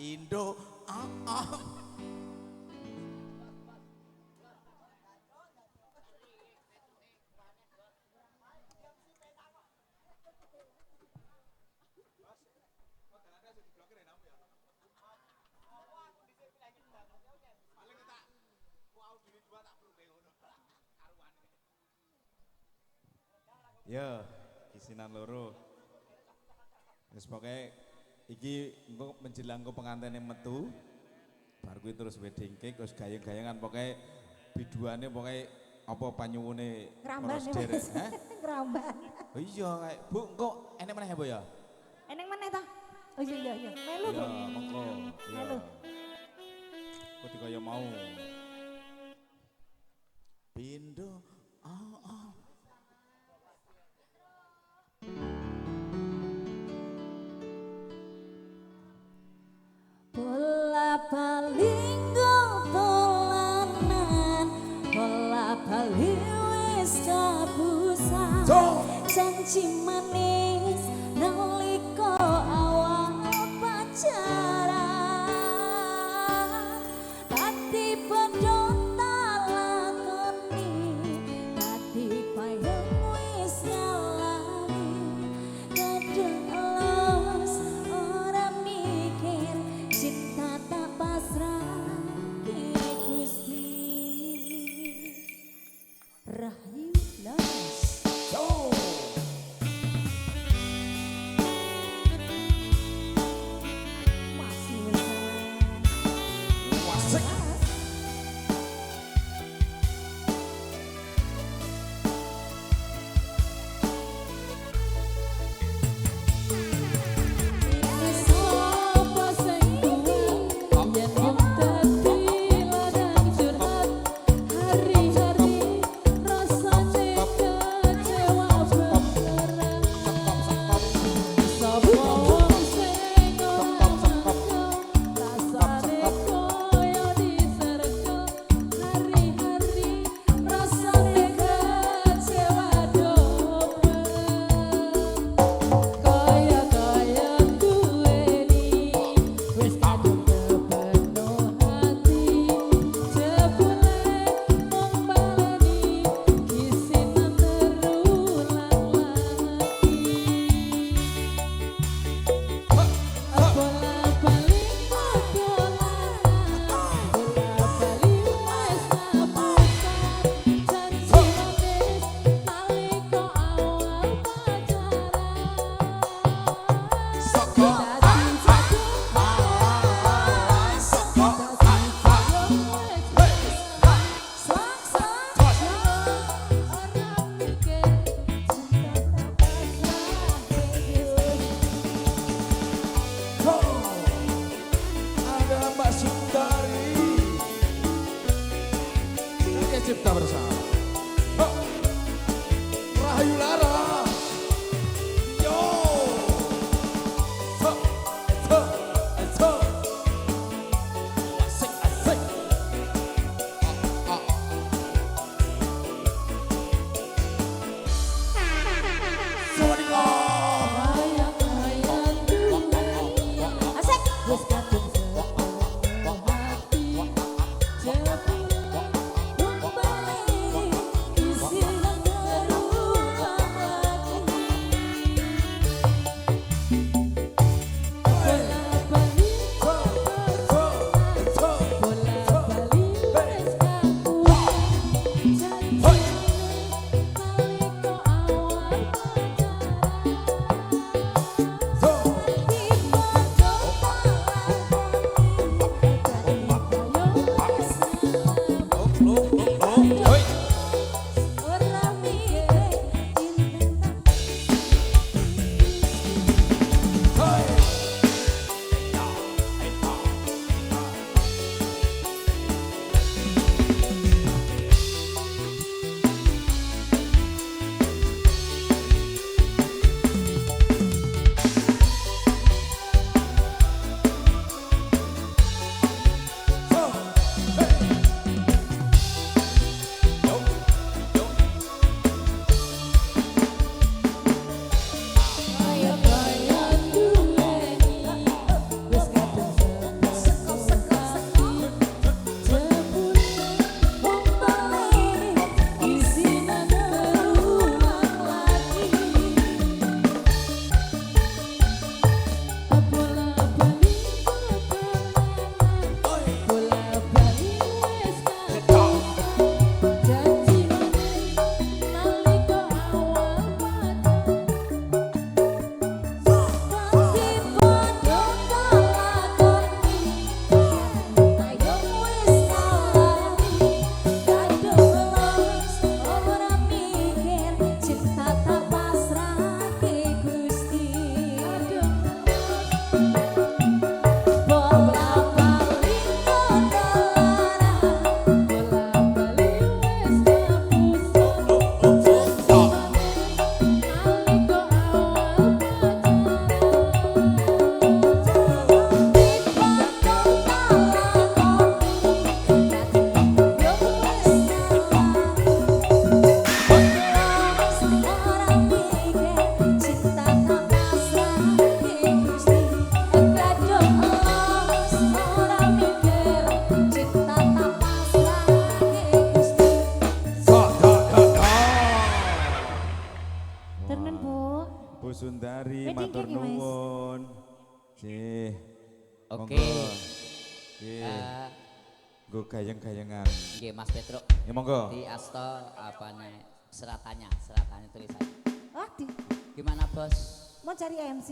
Indo ah. Ya, kisinan loro. Wis pokoke iki engko menjelang ke pengantene metu. Bar kuwi terus wedding cake terus gayeng-gayengan pokoke biduane pokoke apa panyuwune para sederek. Hah? Keramban. Oh iya, Bu, engko enek meneh ya, Bu ya? Eneng meneh ta? Oh iya iya. Melu Ya, Bu. monggo. Ya. Melu. Kok kaya mau. Pindo ah. Bola palinggo dolanan, bola bali wis kabusan. Janji manis nalika awal pacaran. Dadi padha talakoni, dadi payung wis ngalami. Kadang los ora mikir cinta tak pasrah ke Gusti. Rahayu Las. Masih Wasik. Ada Mbak Sundari. Kita cipta bersama. Rahayu Laras. Yo. Asik asik. Sawadika. asik. Wis kadung hati. Bu Sundari, Wedding matur cake ya, Mas? nuwun. Cih. Oke. Monggo. Nggih. Eh, Nggo gayeng-gayengan. Nggih Mas Petro. Ya monggo. Di Asto apa nih seratannya tulisannya. Wah, Gimana Bos? mau cari MC?